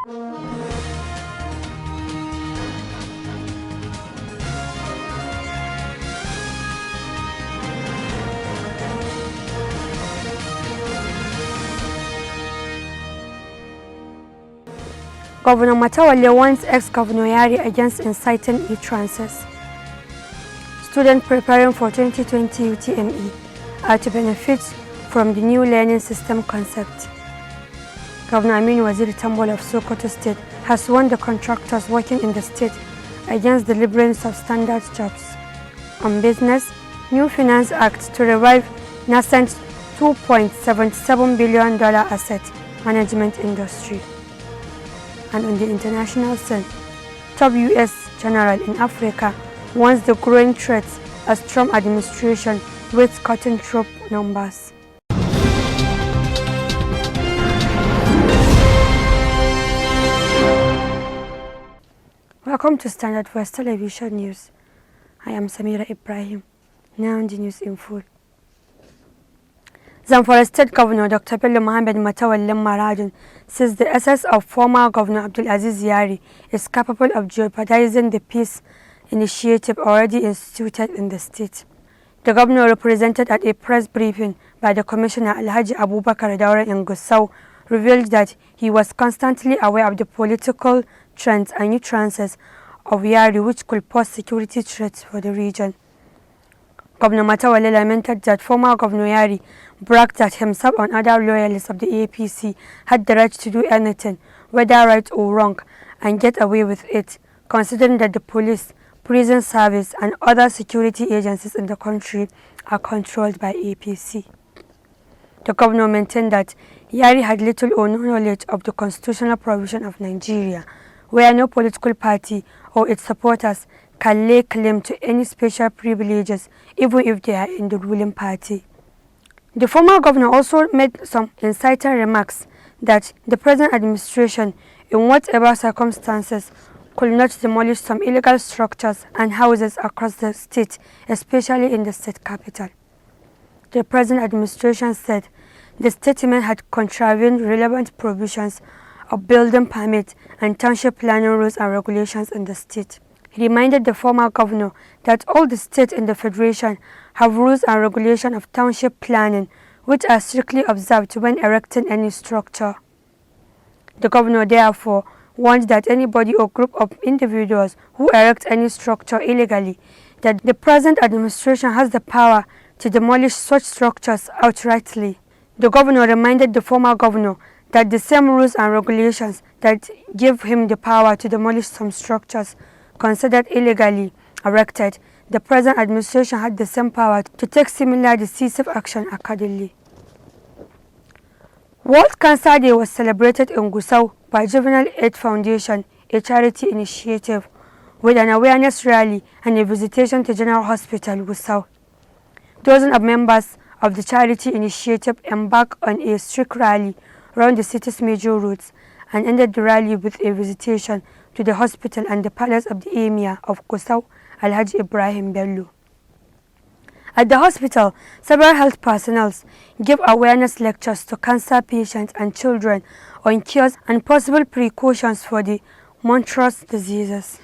Governor Matawalle warns ex-Governor Yari against inciting e-transfers. Students preparing for 2020 UTME are to benefit from the new learning system concept. Governor Aminu Waziri Tambol of Sokoto State has warned the contractors working in the state against delivering substandard jobs. On business, new Finance Act to revive nascent $2.77 billion asset management industry. And on the international scene, top U.S. general in Africa warns the growing threats as Trump administration waits cutting troop numbers. Welcome to Standard Voice Television News. I am Samira Ibrahim. Now the news in full. Zamfara State Governor Dr. Bello Mohammed Matawalle Maradun says the assets of former Governor Abdulaziz Yari is capable of jeopardizing the peace initiative already instituted in the state. The governor, represented at a press briefing by the Commissioner Alhaji Abubakar Daura in Gusau, revealed that he was constantly aware of the political trends and new trances of Yari which could pose security threats for the region. Governor Matawalle lamented that former Governor Yari bragged that himself and other loyalists of the APC had the right to do anything, whether right or wrong, and get away with it, considering that the police, prison service and other security agencies in the country are controlled by APC. The governor maintained that Yari had little or no knowledge of the constitutional provision of Nigeria, where no political party or its supporters can lay claim to any special privileges, even if they are in the ruling party. The former governor also made some inciting remarks that the present administration, in whatever circumstances, could not demolish some illegal structures and houses across the state, especially in the state capital. The present administration said the statement had contravened relevant provisions of building permit and township planning rules and regulations in the state. He reminded the former governor that all the states in the federation have rules and regulations of township planning which are strictly observed when erecting any structure. The governor therefore warned that anybody or group of individuals who erect any structure illegally, that the present administration has the power to demolish such structures outrightly. The governor reminded the former governor that the same rules and regulations that give him the power to demolish some structures considered illegally erected, the present administration had the same power to take similar decisive action accordingly. World Cancer Day was celebrated in Gusau by Juvenile Aid Foundation, a charity initiative, with an awareness rally and a visitation to General Hospital Gusau. Dozens of members of the charity initiative embarked on a street rally around the city's major roads and ended the rally with a visitation to the hospital and the palace of the Emir of Gusau, Alhaji Ibrahim Bello. At the hospital, several health personnel give awareness lectures to cancer patients and children on cures and possible precautions for the monstrous diseases.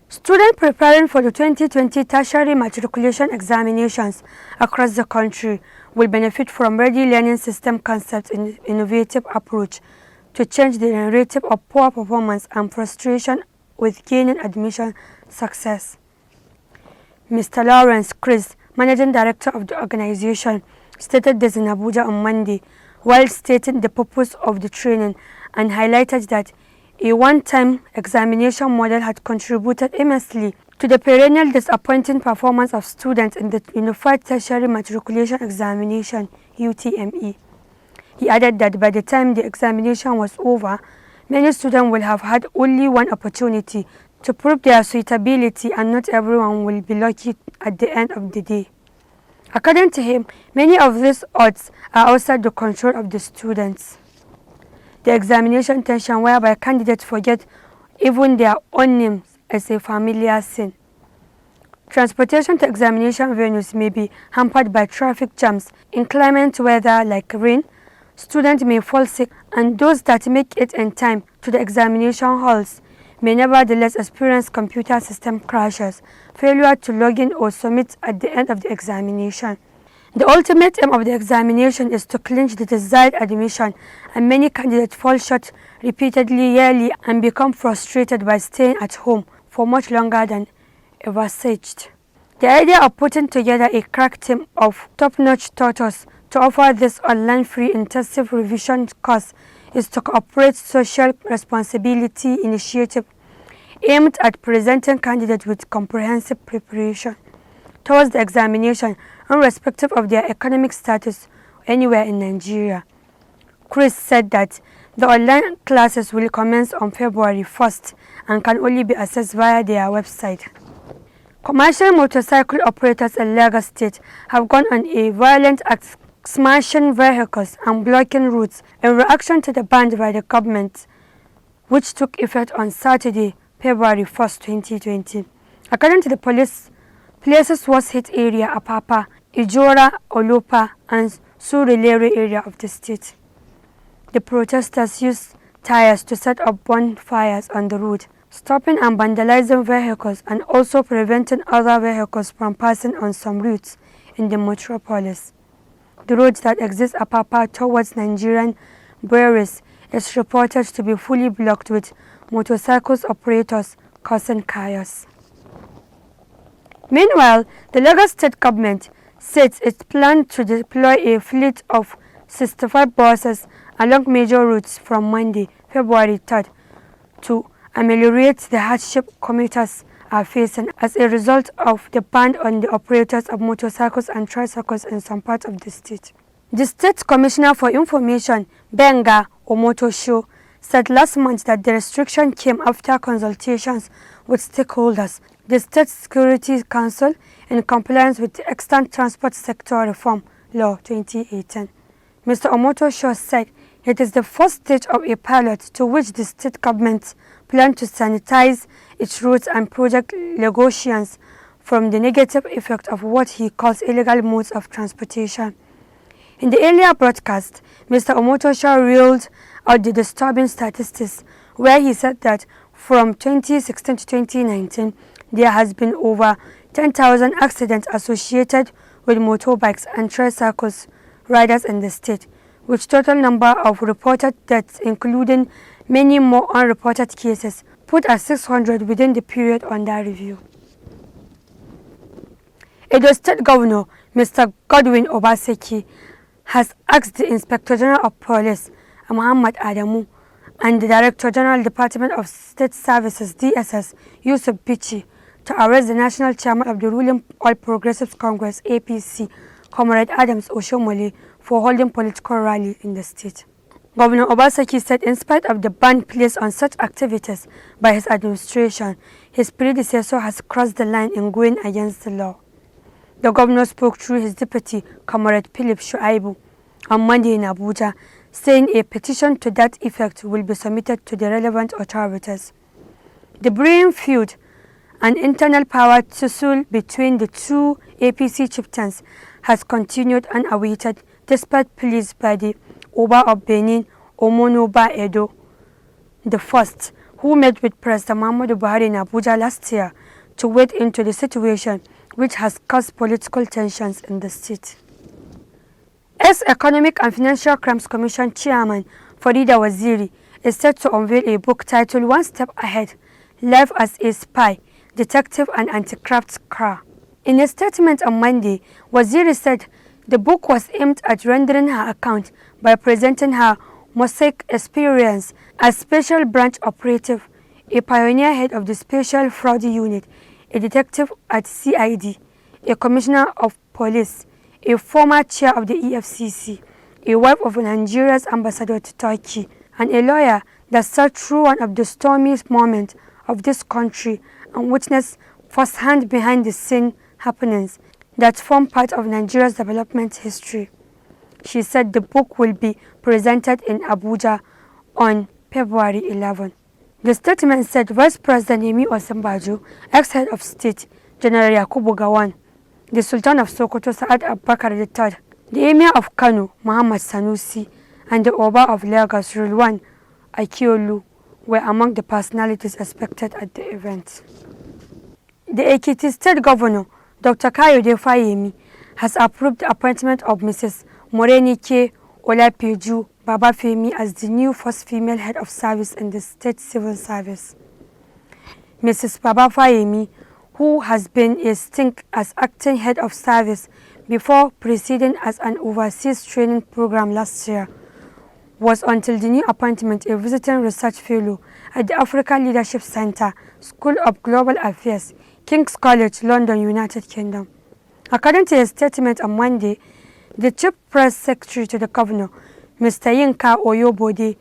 Students preparing for the 2020 tertiary matriculation examinations across the country will benefit from ready learning system concepts and innovative approach to change the narrative of poor performance and frustration with gaining admission success. Mr. Lawrence Chris, Managing Director of the organization, stated this in Abuja on Monday while stating the purpose of the training and highlighted that a one-time examination model had contributed immensely to the perennial disappointing performance of students in the Unified Tertiary Matriculation Examination (UTME). He added that by the time the examination was over, many students will have had only one opportunity to prove their suitability and not everyone will be lucky at the end of the day. According to him, many of these odds are outside the control of the students. The examination tension whereby candidates forget even their own names is a familiar scene. Transportation to examination venues may be hampered by traffic jams. Inclement weather like rain, students may fall sick, and those that make it in time to the examination halls may nevertheless experience computer system crashes, failure to log in or submit at the end of the examination. The ultimate aim of the examination is to clinch the desired admission, and many candidates fall short repeatedly yearly and become frustrated by staying at home for much longer than envisaged. The idea of putting together a crack team of top-notch tutors to offer this online free intensive revision course is to cooperate social responsibility initiative aimed at presenting candidates with comprehensive preparation towards the examination, irrespective of their economic status anywhere in Nigeria. Chris said that the online classes will commence on February 1st and can only be accessed via their website. Commercial motorcycle operators in Lagos State have gone on a violent act smashing vehicles and blocking routes in reaction to the ban by the government, which took effect on Saturday, February 1st, 2020. According to the police, places was hit area Apapa, Ijora, Olopa, and Surulere area of the state. The protesters used tires to set up bonfires on the road, stopping and vandalizing vehicles and also preventing other vehicles from passing on some routes in the metropolis. The road that exits Apapa towards Nigerian breweries is reported to be fully blocked with motorcycles operators causing chaos. Meanwhile, the Lagos State government says it plans to deploy a fleet of 65 buses along major routes from Monday, February 3rd, to ameliorate the hardship commuters are facing as a result of the ban on the operators of motorcycles and tricycles in some parts of the state. The State Commissioner for Information, Benga Omotosho, said last month that the restriction came after consultations with stakeholders, the State Security Council, in compliance with the Extant Transport Sector Reform Law 2018. Mr. Omotosho said it is the first stage of a pilot to which the state government plans to sanitize its routes and project Lagosians from the negative effect of what he calls illegal modes of transportation. In the earlier broadcast, Mr. Omotosho reeled out the disturbing statistics, where he said that from 2016 to 2019, there has been over 10,000 accidents associated with motorbikes and tricycles riders in the state, with total number of reported deaths, including many more unreported cases, put at 600 within the period under review. Edo State Governor Mr. Godwin Obaseki has asked the Inspector General of Police, Muhammad Adamu, and the Director General Department of State Services, DSS, Yusuf Bichi, to arrest the National Chairman of the ruling All Progressives Congress, APC, Comrade Adams Oshomole, for holding political rally in the state. Governor Obaseki said in spite of the ban placed on such activities by his administration, his predecessor has crossed the line in going against the law. The governor spoke through his deputy, Comrade Philip Shuaibu, on Monday in Abuja, saying a petition to that effect will be submitted to the relevant authorities. The brewing feud and internal power tussle between the two APC chieftains has continued unabated despite pleas by the Oba of Benin, Omonoba Edo the first, who met with President Muhammadu Buhari in Abuja last year to wade into the situation, which has caused political tensions in the state. Ex-Economic and Financial Crimes Commission Chairman Farida Waziri is set to unveil a book titled One Step Ahead, Life as a Spy, Detective and Anti-Graft Cra. In a statement on Monday, Waziri said the book was aimed at rendering her account by presenting her mosaic experience as Special Branch Operative, a pioneer head of the Special Fraud Unit, a detective at CID, a commissioner of police, a former chair of the EFCC, a wife of Nigeria's ambassador to Turkey, and a lawyer that sat through one of the stormiest moments of this country and witnessed firsthand behind-the-scene happenings that form part of Nigeria's development history. She said the book will be presented in Abuja on February 11. The statement said Vice President Yemi Osinbajo, ex-head of state, General Yakubu Gowon, the Sultan of Sokoto Sa'ad Abubakar III, the Emir of Kano, Muhammad Sanusi, and the Oba of Lagos, Rilwan Akiolu, were among the personalities expected at the event. The Ekiti State Governor, Dr. Kayode Fayemi, has approved the appointment of Mrs. Morenike Olapeju Babafemi as the new first female head of service in the state civil service. Mrs. Babafemi, who has been a stint as acting head of service before proceeding as an overseas training program last year, was until the new appointment a visiting research fellow at the African Leadership Center, School of Global Affairs, King's College, London, United Kingdom. According to a statement on Monday, the chief press secretary to the governor, Mr. Yinka Oyobode,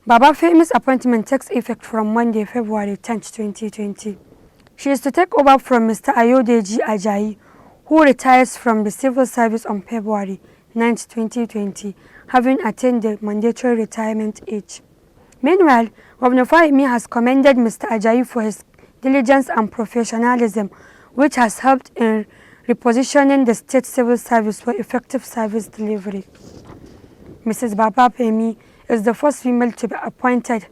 Babafemi's appointment takes effect from Monday, February 10, 2020. She is to take over from Mr. Ayodeji Ajayi, who retires from the civil service on February 9, 2020, having attained the mandatory retirement age. Meanwhile, Governor Fayemi has commended Mr. Ajayi for his diligence and professionalism, which has helped in repositioning the state civil service for effective service delivery. Mrs. Babafemi is the first female to be appointed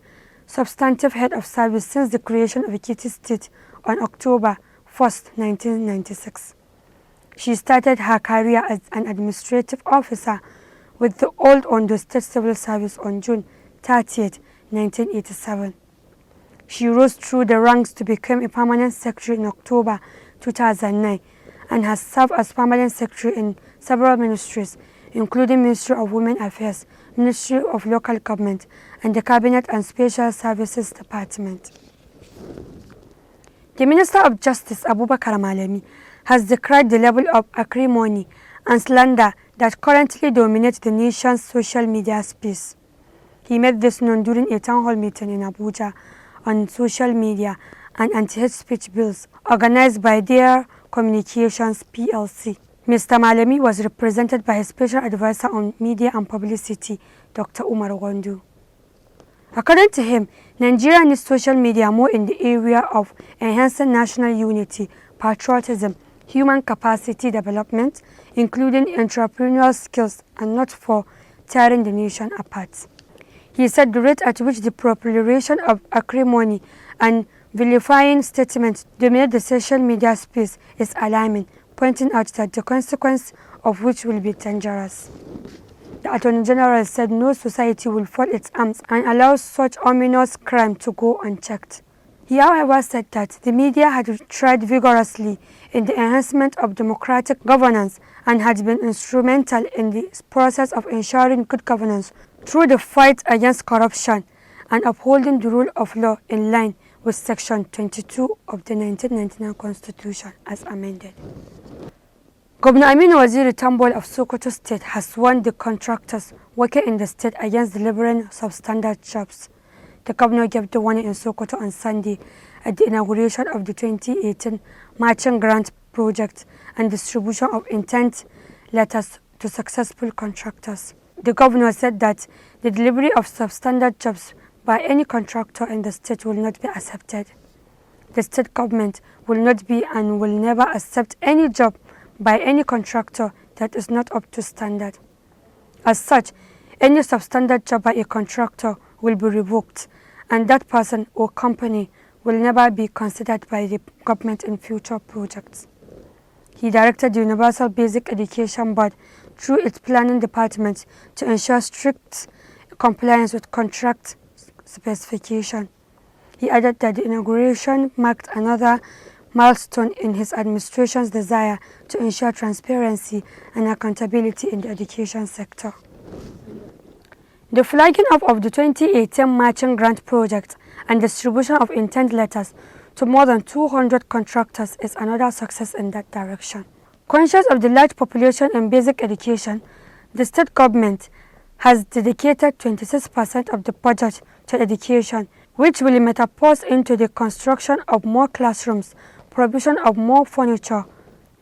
substantive head of service since the creation of Ekiti State on October 1, 1996. She started her career as an administrative officer with the Old Ondo State Civil Service on June 30, 1987. She rose through the ranks to become a permanent secretary in October 2009 and has served as permanent secretary in several ministries, including Ministry of Women Affairs, Ministry of Local Government, and the Cabinet and Special Services Department. The Minister of Justice, Abubakar Malami, has decried the level of acrimony and slander that currently dominates the nation's social media space. He made this known during a town hall meeting in Abuja on social media and anti-hate speech bills organized by their Communications PLC. Mr. Malami was represented by his special advisor on media and publicity, Dr. Umar Gwandu. According to him, Nigeria needs social media more in the area of enhancing national unity, patriotism, human capacity development, including entrepreneurial skills, and not for tearing the nation apart. He said the rate at which the proliferation of acrimony and vilifying statements dominate the social media space is alarming, pointing out that the consequence of which will be dangerous. The Attorney General said no society will fold its arms and allow such ominous crime to go unchecked. He, however, said that the media had tried vigorously in the enhancement of democratic governance and had been instrumental in the process of ensuring good governance through the fight against corruption and upholding the rule of law in line with Section 22 of the 1999 Constitution as amended. Governor Aminu Waziri Tambol of Sokoto State has warned the contractors working in the state against delivering substandard jobs. The governor gave the warning in Sokoto on Sunday at the inauguration of the 2018 matching grant project and distribution of intent letters to successful contractors. The governor said that the delivery of substandard jobs by any contractor in the state will not be accepted. The state government will not be and will never accept any job by any contractor that is not up to standard. As such, any substandard job by a contractor will be revoked, and that person or company will never be considered by the government in future projects. He directed the Universal Basic Education Board through its planning department to ensure strict compliance with contract specification. He added that the inauguration marked another milestone in his administration's desire to ensure transparency and accountability in the education sector. The flagging up of the 2018 matching grant project and distribution of intent letters to more than 200 contractors is another success in that direction. Conscious of the large population in basic education, the state government has dedicated 26% of the budget to education, which will metapose into the construction of more classrooms, provision of more furniture,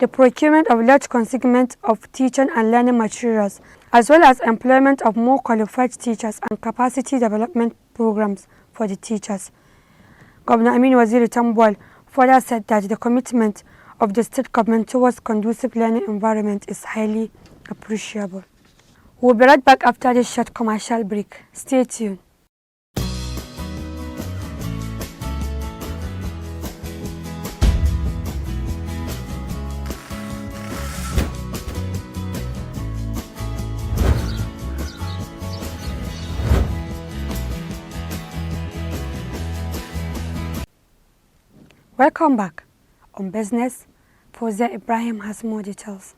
the procurement of large consignment of teaching and learning materials, as well as employment of more qualified teachers and capacity development programs for the teachers. Governor Aminu Waziri Tambuwal further said that the commitment of the state government towards conducive learning environment is highly appreciable. We'll be right back after this short commercial break. Stay tuned. Welcome back. On business, Fozia Ibrahim has more details.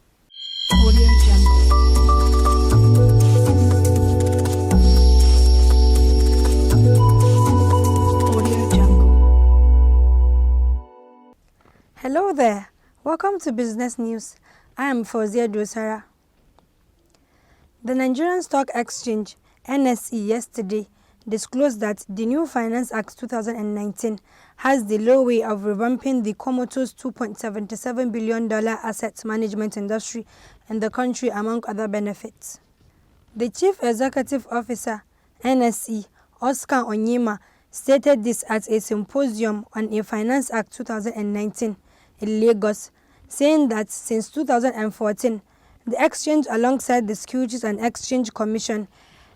Hello there. Welcome to Business News. I am Fozia Dosara. The Nigerian Stock Exchange, NSE, yesterday disclosed that the new Finance Act 2019 has the low way of revamping the comatose $2.77 billion asset management industry in the country, among other benefits. The Chief Executive Officer, NSE, Oscar Onyema, stated this at a symposium on a Finance Act 2019 in Lagos, saying that since 2014, the exchange, alongside the Securities and Exchange Commission,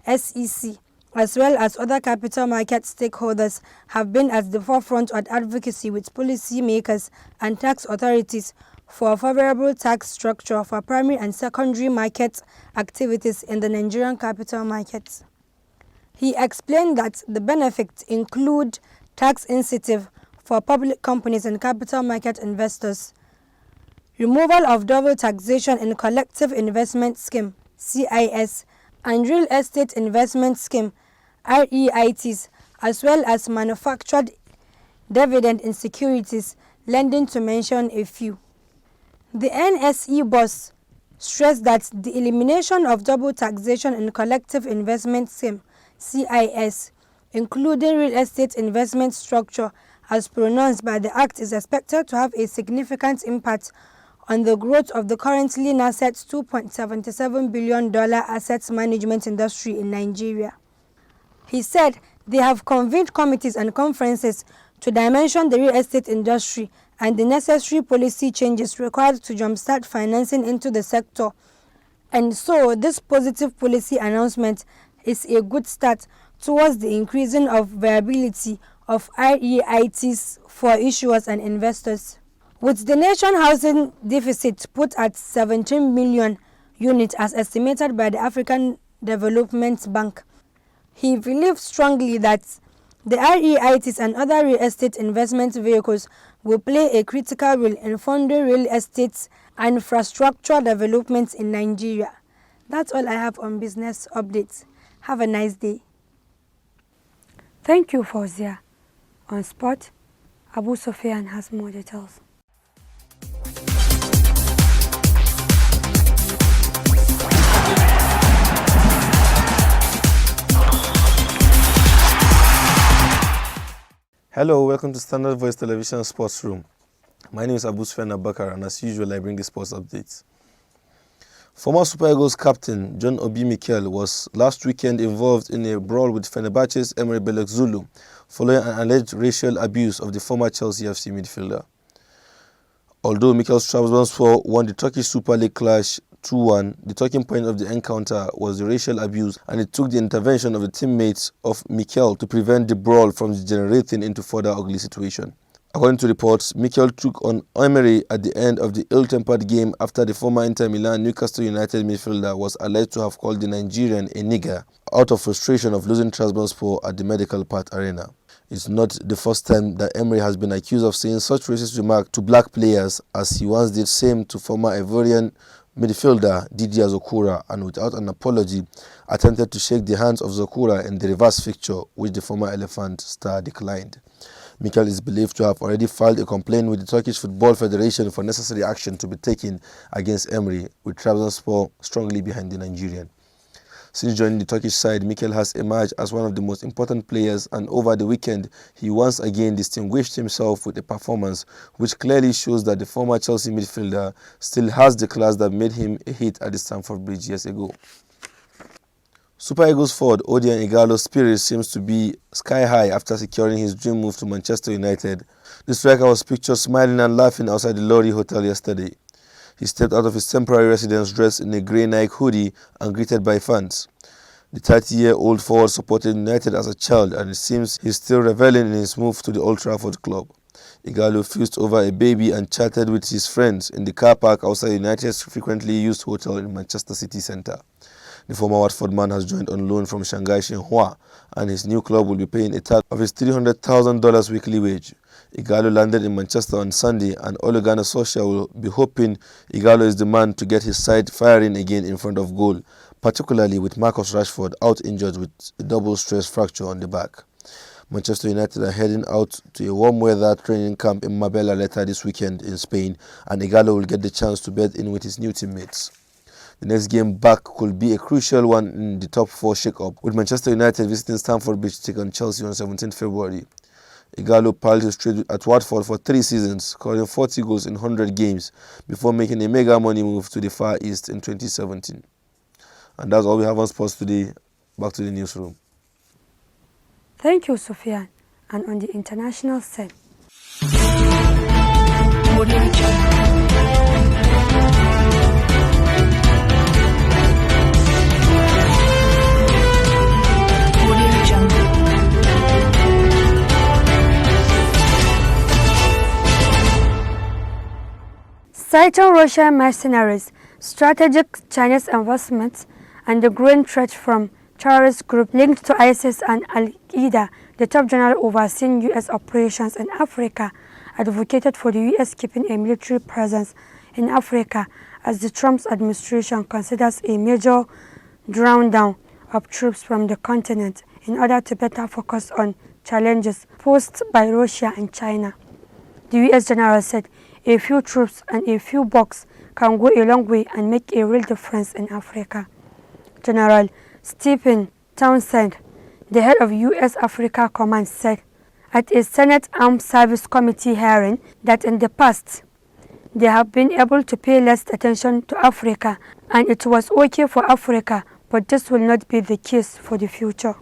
SEC, as well as other capital market stakeholders, have been at the forefront of advocacy with policy makers and tax authorities for a favorable tax structure for primary and secondary market activities in the Nigerian capital markets. He explained that the benefits include tax incentive for public companies and capital market investors, removal of double taxation in collective investment scheme (CIS) and real estate investment scheme (REITs), as well as manufactured dividend in securities lending, to mention a few. The NSE boss stressed that the elimination of double taxation in collective investment scheme (CIS), including real estate investment structure as pronounced by the Act, is expected to have a significant impact on the growth of the currently nascent $2.77 billion assets management industry in Nigeria. He said they have convened committees and conferences to dimension the real estate industry and the necessary policy changes required to jumpstart financing into the sector. And so this positive policy announcement is a good start towards the increasing of viability of REITs for issuers and investors. With the nation housing deficit put at 17 million units as estimated by the African Development Bank, he believes strongly that the REITs and other real estate investment vehicles will play a critical role in funding real estate and infrastructure development in Nigeria. That's all I have on business updates. Have a nice day. Thank you, Fozia. On spot, Abu Sufyan has more details. Hello, welcome to Standard Voice Television Sports Room. My name is Abu Sufyan Abakar, and as usual, I bring the sports updates. Former Super Eagles captain John Obi Mikel was last weekend involved in a brawl with Fenerbahce's Emre Belözoğlu following an alleged racial abuse of the former Chelsea FC midfielder. Although Mikel's Trabzonspor won the Turkish Super League clash 2-1, the talking point of the encounter was the racial abuse, and it took the intervention of the teammates of Mikel to prevent the brawl from degenerating into further ugly situation. According to reports, Mikel took on Emery at the end of the ill-tempered game after the former Inter Milan Newcastle United midfielder was alleged to have called the Nigerian a nigger out of frustration of losing Trabzonspor at the Medical Park Arena. It's not the first time that Emery has been accused of saying such racist remarks to black players, as he once did same to former Ivorian midfielder Didier Zokora, and without an apology attempted to shake the hands of Zokora in the reverse fixture, which the former Elephant star declined. Mikel is believed to have already filed a complaint with the Turkish Football Federation for necessary action to be taken against Emery, with Trabzonspor strongly behind the Nigerian. Since joining the Turkish side, Mikel has emerged as one of the most important players, and over the weekend, he once again distinguished himself with a performance which clearly shows that the former Chelsea midfielder still has the class that made him a hit at the Stamford Bridge years ago. Super Eagles forward Odion Ighalo's spirit seems to be sky high after securing his dream move to Manchester United. The striker was pictured smiling and laughing outside the Lorry Hotel yesterday. He stepped out of his temporary residence dressed in a grey Nike hoodie and greeted by fans. The 30-year-old forward supported United as a child, and it seems he's still reveling in his move to the Old Trafford club. Ighalo fused over a baby and chatted with his friends in the car park outside United's frequently used hotel in Manchester city centre. The former Watford man has joined on loan from Shanghai Shenhua, and his new club will be paying a third of his $300,000 weekly wage. Ighalo landed in Manchester on Sunday, and Ole Gunnar Solskjaer will be hoping Ighalo is the man to get his side firing again in front of goal, particularly with Marcus Rashford out injured with a double stress fracture on the back. Manchester United are heading out to a warm weather training camp in Marbella later this weekend in Spain, and Ighalo will get the chance to bed in with his new teammates. The next game back could be a crucial one in the top 4 shake-up, with Manchester United visiting Stamford Bridge to take on Chelsea on 17 February. Ighalo piled his trade at Watford for 3 seasons, scoring 40 goals in 100 games before making a mega money move to the Far East in 2017. And that's all we have on sports today. Back to the newsroom. Thank you, Sufyan. And on the international scene. Citing Russian mercenaries, strategic Chinese investments, and the growing threat from terrorist groups linked to ISIS and Al-Qaeda, the top general overseeing U.S. operations in Africa advocated for the U.S. keeping a military presence in Africa as the Trump administration considers a major drawdown of troops from the continent in order to better focus on challenges posed by Russia and China. The U.S. general said a few troops and a few bucks can go a long way and make a real difference in Africa. General Stephen Townsend, the head of U.S. Africa Command, said at a Senate Armed Service Committee hearing that in the past, they have been able to pay less attention to Africa, and it was okay for Africa, but this will not be the case for the future.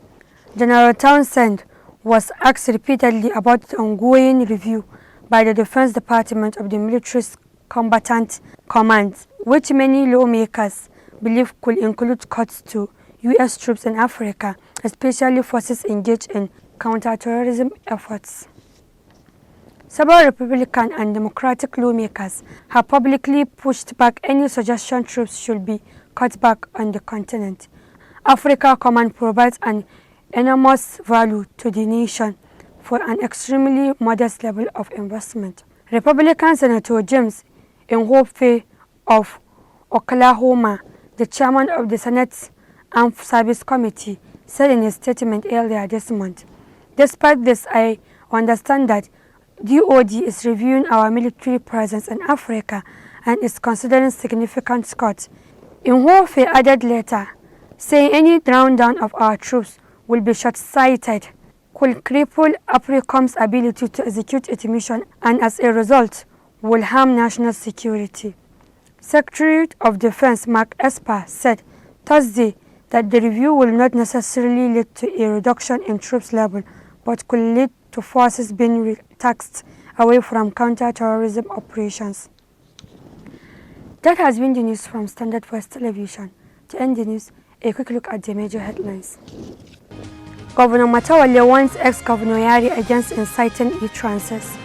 General Townsend was asked repeatedly about the ongoing review by the Defense Department of the military's combatant commands, which many lawmakers believe could include cuts to U.S. troops in Africa, especially forces engaged in counterterrorism efforts. Several Republican and Democratic lawmakers have publicly pushed back any suggestion troops should be cut back on the continent. Africa Command provides an enormous value to the nation for an extremely modest level of investment. Republican Senator James Inhofe of Oklahoma, the chairman of the Senate's Armed Service Committee, said in a statement earlier this month, "Despite this, I understand that DoD is reviewing our military presence in Africa and is considering significant cuts." Inhofe added later, saying any drawdown of our troops will be short-sighted, could cripple AFRICOM's ability to execute its mission, and as a result, will harm national security. Secretary of Defense Mark Esper said Thursday that the review will not necessarily lead to a reduction in troops level, but could lead to forces being taxed away from counter-terrorism operations. That has been the news from Standard Voice Television. To end the news, a quick look at the major headlines. Governor Matawalle warns ex-Governor Yari against inciting e-transfers.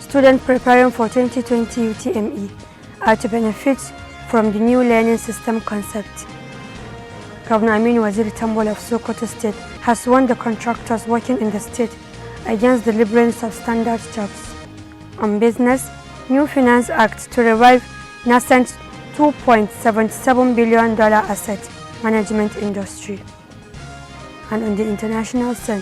Students preparing for 2020 UTME are to benefit from the new learning system concept. Governor Aminu Waziri Tambol of Sokoto State has warned the contractors working in the state against the delivering substandard jobs. On business, new Finance Act to revive nascent $2.77 billion asset management industry. And on the international scene,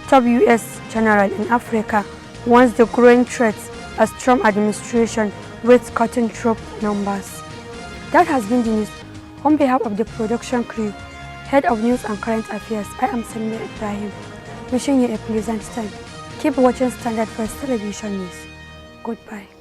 top U.S. general in Africa warns the growing threats as Trump administration waits cutting troop numbers. That has been the news On behalf of the production crew, Head of News and Current Affairs, I am Samia Ibrahim, wishing you a pleasant time. Keep watching Standard First Television News. Goodbye.